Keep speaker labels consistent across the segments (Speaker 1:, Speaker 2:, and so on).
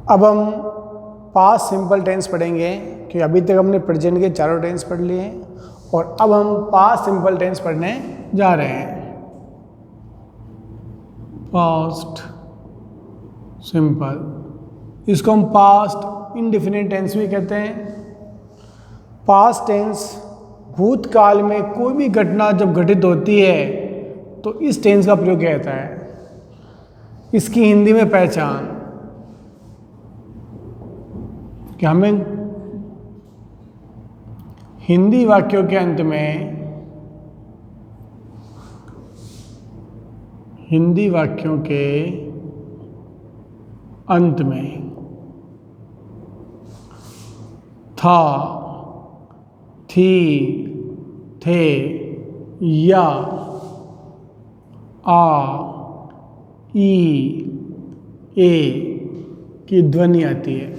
Speaker 1: अब हम past simple tense पढ़ेंगे, क्योंकि अभी तक हमने प्रेजेंट के चारों टेंस पढ़ लिए हैं और अब हम पास्ट सिंपल टेंस पढ़ने जा रहे हैं। पास्ट सिंपल, इसको हम पास्ट इंडेफिनिट टेंस भी कहते हैं। पास्ट टेंस भूतकाल में कोई भी घटना जब घटित होती है तो इस टेंस का प्रयोग किया जाता है। इसकी हिंदी में पहचान कि हमें हिंदी वाक्यों के अंत में, हिंदी वाक्यों के अंत में था, थी, थे या आ, ई, ए की ध्वनि आती है।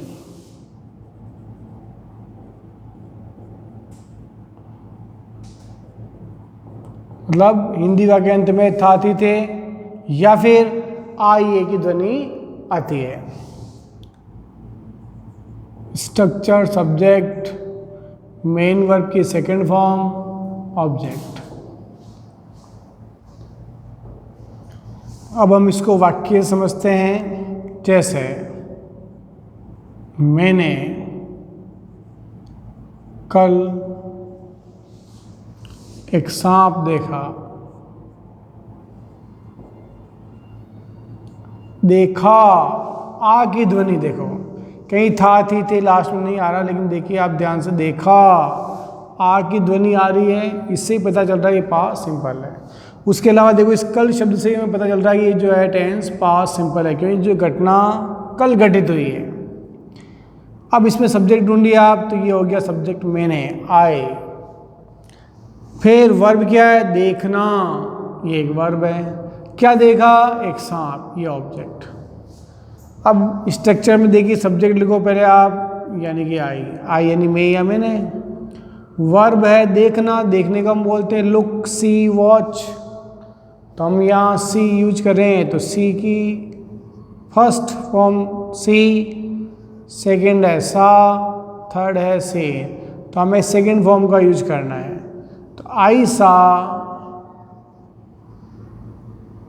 Speaker 1: मतलब हिंदी वाक्य अंत में था, थी, थे या फिर आई, ए की ध्वनि आती है। स्ट्रक्चर, सब्जेक्ट, मेन वर्ब की सेकंड फॉर्म, ऑब्जेक्ट। अब हम इसको वाक्य समझते हैं। जैसे मैंने कल एक सांप देखा। देखा, आ की ध्वनि देखो, कहीं था, थी, थे लास्ट में नहीं आ रहा, लेकिन देखिए आप ध्यान से, देखा, आ की ध्वनि आ रही है, इससे ही पता चल रहा है ये पास्ट सिंपल है। उसके अलावा देखो इस कल शब्द से हमें पता चल रहा है कि ये जो है टेंस पास्ट सिंपल है, क्योंकि जो घटना कल घटित हुई है। अब इसमें सब्जेक्ट ढूंढिए आप, तो ये हो गया सब्जेक्ट मैंने, आए। फिर वर्ब क्या है? देखना, ये एक वर्ब है। क्या देखा? एक सांप, ये ऑब्जेक्ट। अब स्ट्रक्चर में देखिए, सब्जेक्ट लिखो पहले आप, यानी कि आई यानी मैं या मैंने। वर्ब है देखना, देखने का हम बोलते हैं लुक, सी, वॉच। तो हम यहाँ सी यूज करें तो सी की फर्स्ट फॉर्म सी, सेकंड है सा, थर्ड है से, तो हमें सेकंड फॉर्म का यूज करना है। तो आई सा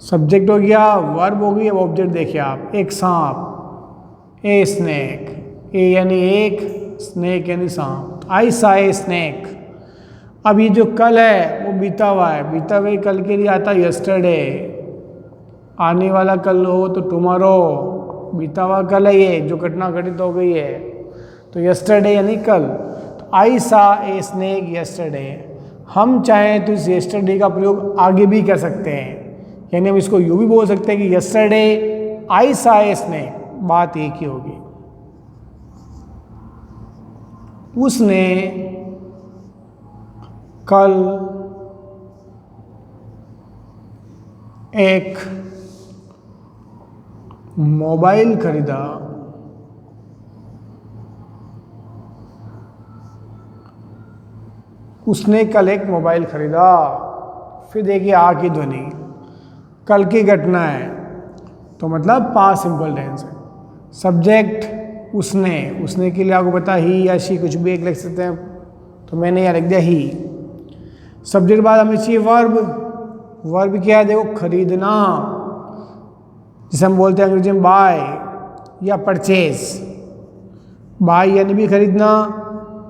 Speaker 1: सब्जेक्ट हो गया, वर्ब हो गई। अब ऑब्जेक्ट देखिए आप, एक सांप, ए स्नेक, ए यानी एक, स्नेक यानी सांप। आई सा ए स्नेक। अब ये जो कल है वो बीता हुआ है, बीता हुए कल के लिए आता है यस्टरडे। आने वाला कल हो तो टुमारो, बीता हुआ कल है ये, जो घटना घटित हो गई है, तो यस्टरडे यानी कल। तो आई सा ए स्नेक यस्टरडे। हम चाहें तो इस यस्टरडे का प्रयोग आगे भी कर सकते हैं, यानी हम इसको यूँ भी बोल सकते हैं कि यस्टरडे आई सा ए स्नेक, बात एक ही होगी। उसने कल एक मोबाइल खरीदा। उसने कल एक मोबाइल खरीदा। फिर देखिए आ की ध्वनि, कल की घटना है, तो मतलब पास्ट सिंपल टेंस है। सब्जेक्ट उसने, उसने के लिए आपको पता ही या शी कुछ भी एक लिख सकते हैं, तो मैंने यहाँ लिख दिया ही। सब्जेक्ट बाद हमें चाहिए वर्ब। वर्ब क्या है? देखो खरीदना, जिसे हम बोलते हैं अंग्रेजी में बाय या परचेज। बाय यानी भी खरीदना,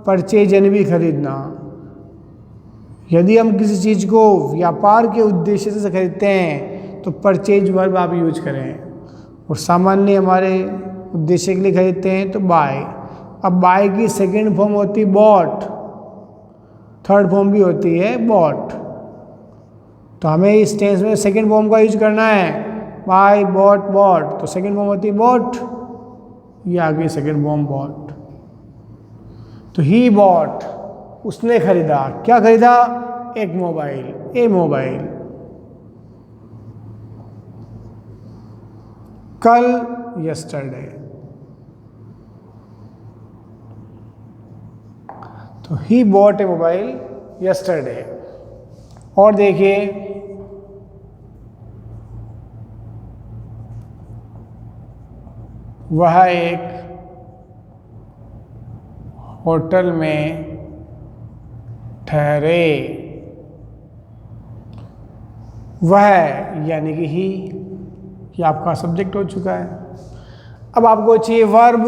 Speaker 1: परचेज यानी भी खरीदना। यदि हम किसी चीज़ को व्यापार के उद्देश्य से खरीदते हैं तो परचेज वर्ब आप यूज करें, और सामान्य हमारे उद्देश्य के लिए खरीदते हैं तो बाय। अब बाय की सेकंड फॉर्म होती है बॉट, थर्ड फॉर्म भी होती है बॉट। तो हमें इस टेंस में सेकंड फॉर्म का यूज करना है, बाय, बॉट, बॉट। तो सेकंड फॉर्म होती है बॉट, ये आ गई सेकंड फॉर्म बॉट। तो ही बॉट, उसने खरीदा। क्या खरीदा? एक मोबाइल, ए मोबाइल। कल यस्टरडे। तो he bought A mobile yesterday. और देखिए वह एक होटल में ठहरे। वह यानी कि ही, ये आपका सब्जेक्ट हो चुका है। अब आपको चाहिए वर्ब।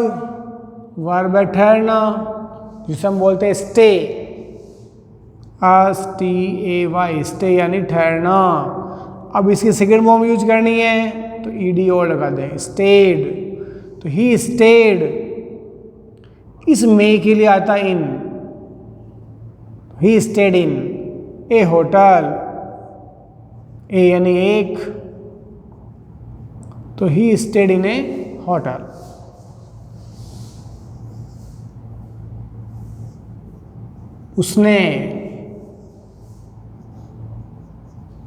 Speaker 1: वर्ब है ठहरना, जिसे हम बोलते हैं स्टे। STAY, स्टे यानी ठहरना। अब इसकी सेकेंड फॉर्म यूज करनी है तो ईडी और लगा दें, स्टेड। तो ही स्टेड, इस मे के लिए आता इन, he stayed in A hotel. ए यानी एक, तो he stayed in A hotel. उसने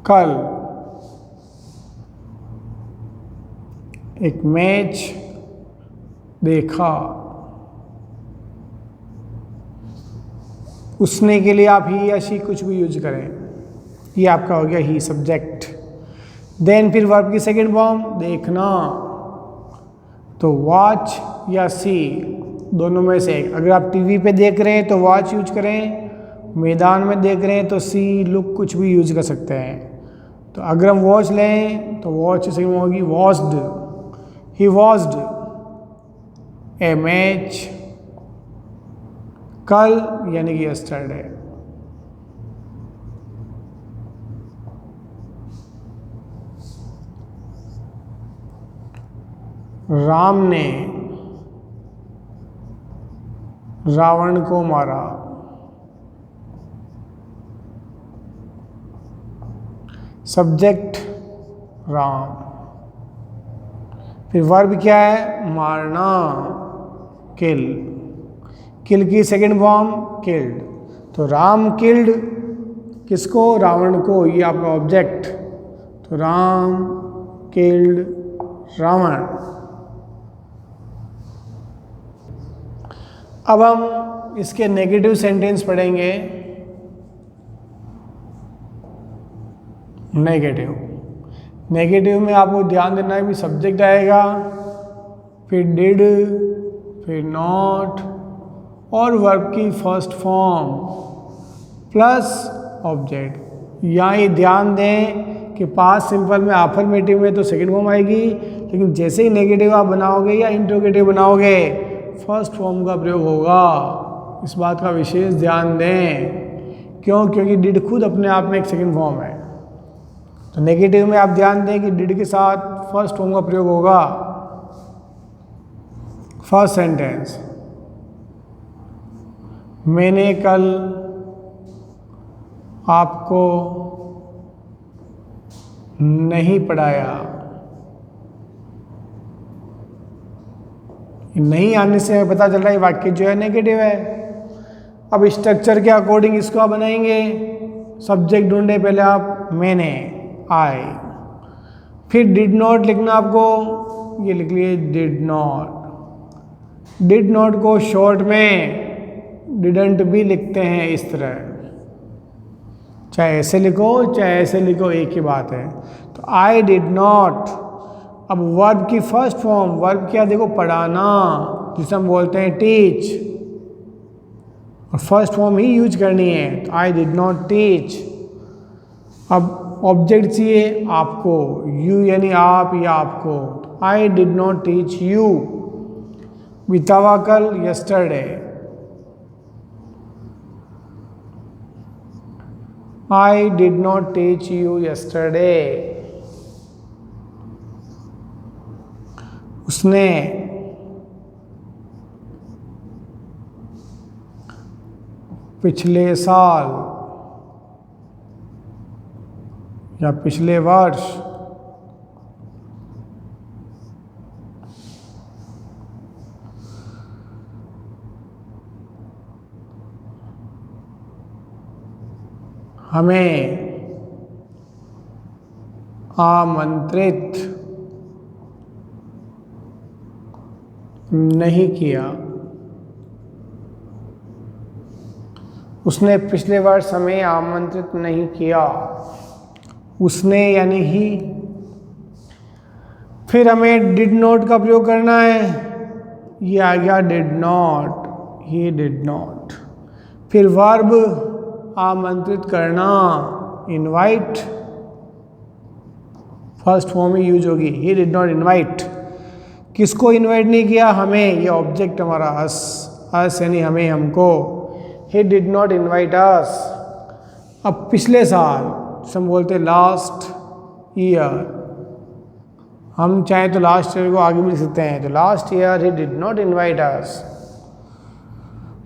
Speaker 1: कल एक मैच देखा। उसने के लिए आप ही या शी कुछ भी यूज करें। ये आपका हो गया ही सब्जेक्ट। देन फिर वर्ब की सेकेंड फॉर्म देखना, तो वॉच या सी दोनों में से एक। अगर आप टीवी पे देख रहे हैं तो वॉच यूज करें, मैदान में देख रहे हैं तो सी लुक कुछ भी यूज कर सकते हैं। तो अगर हम वॉच लें तो वॉच से होगी वॉच्ड। ही वॉच्ड ए मैच कल यानी कि यस्टरडे। राम ने रावण को मारा। सब्जेक्ट राम। फिर वर्ब क्या है, मारना, किल। किल की सेकेंड फॉर्म किल्ड। तो राम किल्ड किसको, रावण को, ये आपका ऑब्जेक्ट। तो राम किल्ड रावण। अब हम इसके नेगेटिव सेंटेंस पढ़ेंगे। नेगेटिव में आपको ध्यान देना है कि सब्जेक्ट आएगा, फिर डिड, फिर नॉट और वर्ब की फर्स्ट फॉर्म प्लस ऑब्जेक्ट। यहाँ ये ध्यान दें कि पास्ट सिंपल में अफर्मेटिव में तो सेकंड फॉर्म आएगी, लेकिन जैसे ही नेगेटिव आप बनाओगे या इंट्रोगेटिव बनाओगे फर्स्ट फॉर्म का प्रयोग होगा। इस बात का विशेष ध्यान दें। क्यों? क्योंकि डिड खुद अपने आप में एक सेकंड फॉर्म है। तो नेगेटिव में आप ध्यान दें कि डिड के साथ फर्स्ट फॉर्म का प्रयोग होगा। फर्स्ट सेंटेंस, मैंने कल आपको नहीं पढ़ाया। नहीं आने से हमें पता चल रहा है वाक्य जो है नेगेटिव है। अब स्ट्रक्चर के अकॉर्डिंग इसको आप बनाएंगे। सब्जेक्ट ढूंढे पहले आप, मैंने, आई। फिर डिड नॉट लिखना आपको, ये लिख लिए डिड नॉट। डिड नॉट को शॉर्ट में डिडंट भी लिखते हैं इस तरह, चाहे ऐसे लिखो चाहे ऐसे लिखो एक ही बात है। तो आई डिड नॉट। अब वर्ब की फर्स्ट फॉर्म, वर्ब क्या देखो, पढ़ाना, जिसे हम बोलते हैं टीच, और फर्स्ट फॉर्म ही यूज करनी है। तो आई डिड नॉट टीच। अब ऑब्जेक्ट चाहिए आपको, यू यानी आप या आपको। I did not teach you. बीता हुआ कल yesterday. I did not teach you yesterday. उसने पिछले साल या पिछले वर्ष हमें आमंत्रित नहीं किया। उसने पिछले वर्ष हमें आमंत्रित नहीं किया। उसने यानी ही। फिर हमें डिड नॉट का प्रयोग करना है, ये आ गया did not, he did not. फिर वर्ब आमंत्रित करना, इनवाइट, फर्स्ट फॉर्म में यूज होगी, ही डिड नॉट इनवाइट। किसको इनवाइट नहीं किया? हमें, ये ऑब्जेक्ट हमारा अस यानी हमें, हमको। ही डिड नॉट इनवाइट अस। अब पिछले साल, हम बोलते लास्ट ईयर, हम चाहे तो लास्ट ईयर को आगे भी लिख सकते हैं, तो last year he did not invite us.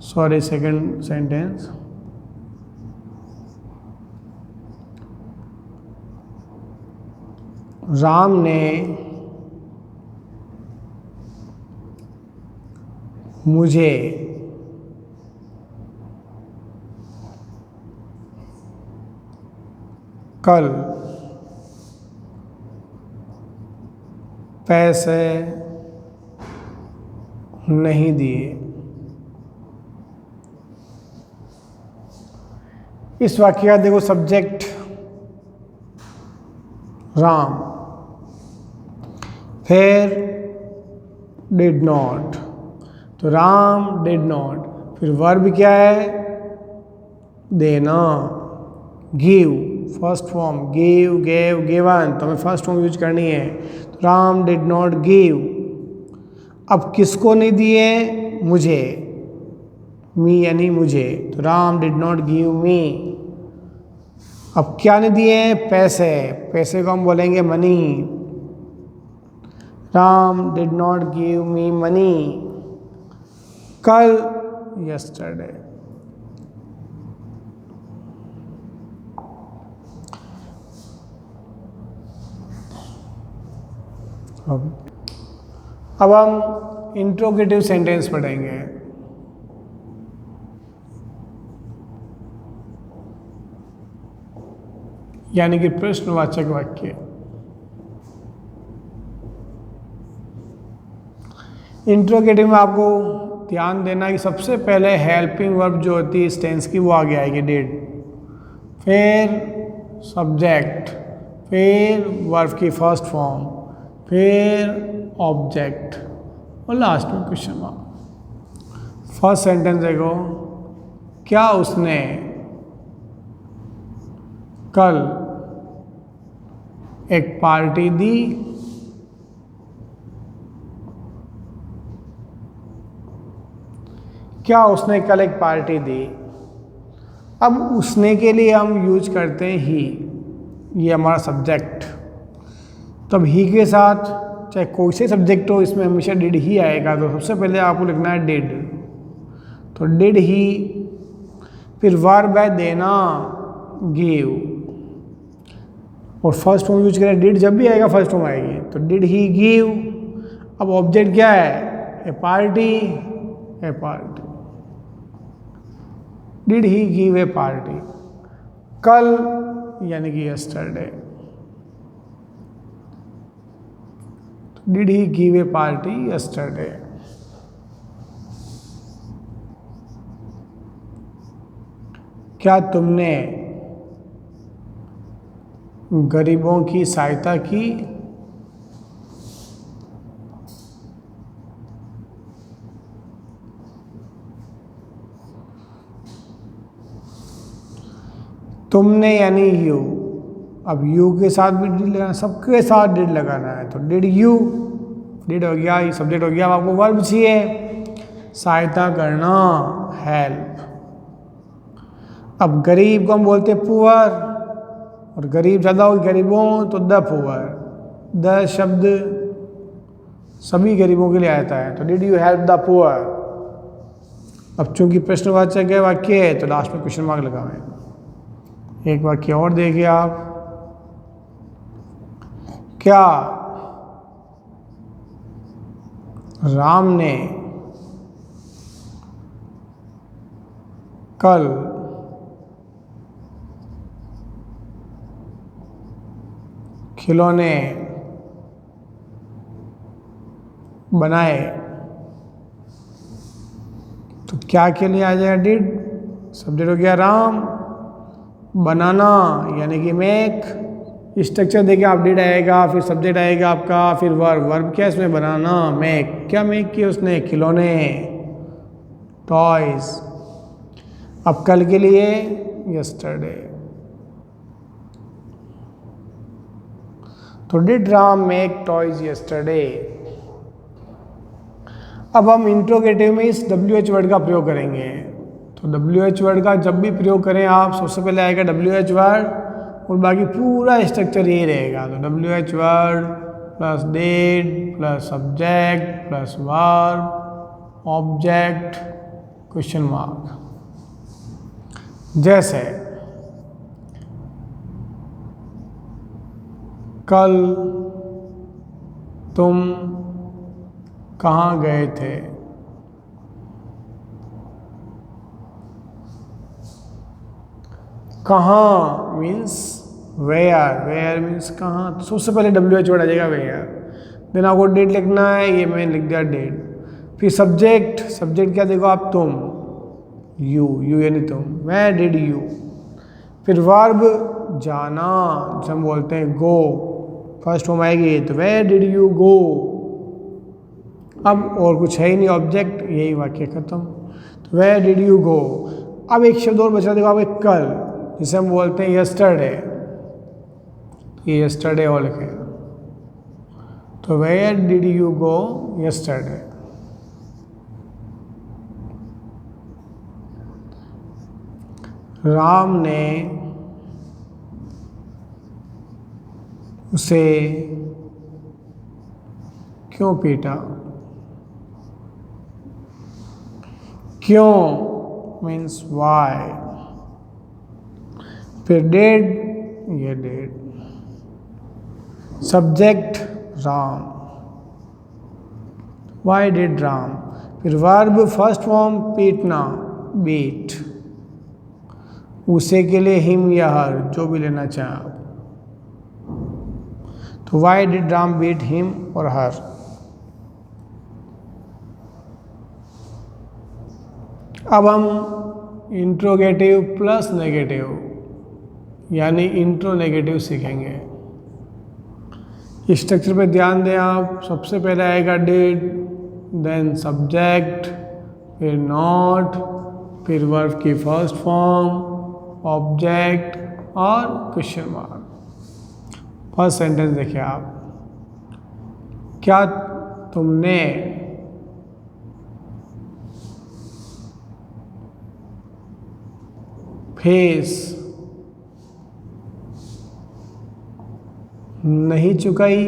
Speaker 1: Sorry, second sentence, Ram ने मुझे कल पैसे नहीं दिए। इस वाक्य का देखो, सब्जेक्ट राम, फिर डिड नॉट, तो राम डिड नॉट। फिर वर्ब क्या है? देना, give, first form, give, gave, given, तो हमें फर्स्ट फॉर्म यूज करनी है। तो राम डिड नॉट गिव। अब किसको नहीं दिए? मुझे, मी यानी मुझे, तो Ram did not give me. अब क्या नहीं दिए? पैसे, पैसे को हम बोलेंगे money, Ram did not give me money. कल, यस्टरडे। अब हम इंट्रोगेटिव सेंटेंस पढ़ेंगे। यानी कि प्रश्नवाचक वाक्य। इंट्रोगेटिव में आपको ध्यान देना कि सबसे पहले हेल्पिंग वर्ब जो होती है इस टेंस की, वो आगे आएगी, डिड, फिर सब्जेक्ट, फिर वर्ब की फर्स्ट फॉर्म, फिर ऑब्जेक्ट, और लास्ट में क्वेश्चन मार्क। फर्स्ट सेंटेंस देखो, क्या उसने कल एक पार्टी दी? क्या उसने कल एक पार्टी दी? अब उसने के लिए हम यूज करते हैं ही, ये हमारा सब्जेक्ट। तब ही के साथ चाहे कोई से सब्जेक्ट हो, इसमें हमेशा डिड ही आएगा। तो सबसे पहले आपको लिखना है डिड, तो डिड ही। फिर वर्ब है देना, गिव, और फर्स्ट फॉर्म यूज करें, डिड जब भी आएगा फर्स्ट फॉर्म आएगी, तो डिड ही गिव। अब ऑब्जेक्ट क्या है? A party, a party, did he give a party. कल यानी कि yesterday, did he give a party yesterday. क्या तुमने गरीबों की सहायता की? तुमने यानी यू। अब यू के साथ भी डिड लगाना, सबके साथ डिड लगाना है, तो डिड यू, डिड हो गया, ये सब्जेक्ट हो गया। अब आपको वर्ब चाहिए, सहायता करना, हेल्प। अब गरीब को हम बोलते हैं पुअर, और गरीब ज़्यादा हो गरीबों, तो द पुअर। द शब्द सभी गरीबों के लिए आता है, तो did you help the poor. अब चूंकि प्रश्नवाचक है वाक्य है, तो लास्ट में क्वेश्चन मार्क लगाएं। एक वाक्य और देखिए आप, क्या राम ने कल खिलौने बनाए? तो क्या के लिए आ जाएगा? डिड, सब्जेक्ट हो गया राम, बनाना यानी कि मेक, स्ट्रक्चर देखिए आप, डिड आएगा, फिर सब्जेक्ट आएगा आपका, फिर वर्ब क्या इसमें बनाना, मेक, क्या मेक किया उसने, खिलौने, टॉयज। अब कल के लिए यस्टरडे, तो did Ram make toys yesterday. अब हम इंट्रोगेटिव में इस WH वर्ड का प्रयोग करेंगे। तो WH वर्ड का जब भी प्रयोग करें आप, सबसे पहले आएगा WH वर्ड और बाकी पूरा स्ट्रक्चर यही रहेगा। तो WH word plus did plus subject plus verb object question mark. जैसे कल तुम कहाँ गए थे, कहाँ मीन्स वेयर, वेयर मीन्स कहाँ। तो सबसे पहले WH वर्ड आ जाएगा वेयर, देन आपको डेट लिखना है, ये मैंने लिख दिया डेट। फिर सब्जेक्ट, सब्जेक्ट क्या देखो आप, तुम, यू यानी तुम, वेयर डिड यू। फिर वर्ब जाना, जब हम बोलते हैं गो, फर्स्ट फॉर्म आएगी, तो वेयर डिड यू गो। अब और कुछ है ही नहीं, ऑब्जेक्ट, यही वाक्य खत्म। तो वेयर डिड यू गो। अब एक शब्द और बचा, देखो आप, एक कल, जिसे हम बोलते हैं यस्टरडे, ये यस्टरडे और लिखे। तो where did you go yesterday. Ram ने उसे क्यों पीटा, क्यों मीन्स वाई। फिर डेड, ये did, subject Ram, why did Ram. फिर वर्ब फर्स्ट फॉर्म पीटना, बीट, उसे के लिए हिम या हर, जो भी लेना चाहे आप। तो why did Ram beat him और हर। अब हम इंट्रोगेटिव प्लस नेगेटिव यानी इंट्रोनेगेटिव सीखेंगे। स्ट्रक्चर पे ध्यान दें आप, सबसे पहले आएगा डिड, देन सब्जेक्ट, फिर नॉट, फिर वर्ब की फर्स्ट फॉर्म, ऑब्जेक्ट और क्वेश्चन मार्क। फर्स्ट सेंटेंस देखिए आप, क्या तुमने फीस नहीं चुकाई,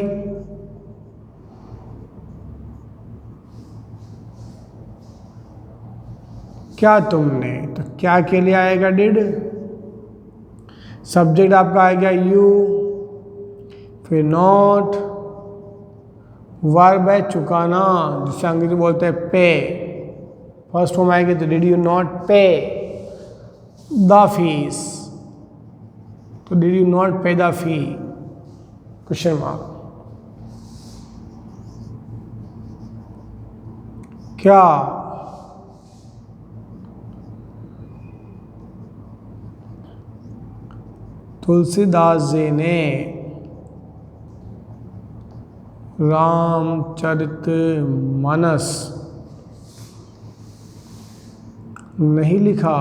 Speaker 1: क्या तुमने, तो क्या के लिए आएगा डिड, सब्जेक्ट आपका आएगा यू, फिर नॉट, वर्ब है चुकाना, जिसे अंग्रेजी बोलते हैं पे, फर्स्ट फॉर्म आएगी, तो डिड यू नॉट पे द फीस, तो डिड यू नॉट पे द फी, क्वेश्चन मार्क। क्या तुलसीदास जी ने रामचरितमानस नहीं लिखा,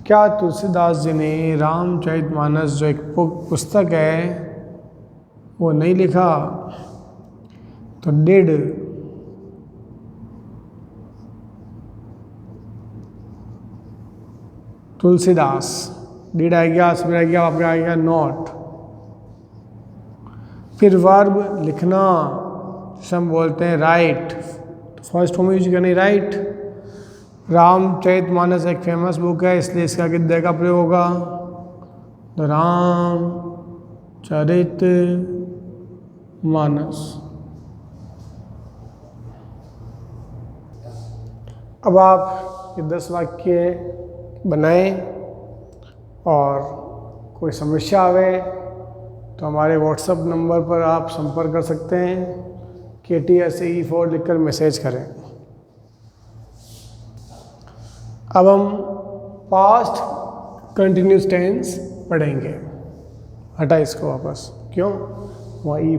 Speaker 1: क्या तुलसीदास जी ने रामचरितमानस जो एक पुस्तक है वो नहीं लिखा, तो डिड तुलसीदास, डिड आ गया, फिर आ गया आपका आ गया नॉट, फिर वर्ब लिखना जिसे हम बोलते हैं राइट, तो फर्स्ट फॉर्म यूज करनी राइट। रामचरितमानस एक फेमस बुक है, इसलिए इसका किद्दे का प्रयोग होगा, तो रामचरितमानस। अब आप ये 10 वाक्य बनाएं और कोई समस्या आवे तो हमारे व्हाट्सएप नंबर पर आप संपर्क कर सकते हैं, KTSE4 लिखकर मैसेज करें। अब हम पास्ट कंटिन्यूस टेंस पढ़ेंगे। हटा इसको वापस, क्यों? वहाँ ई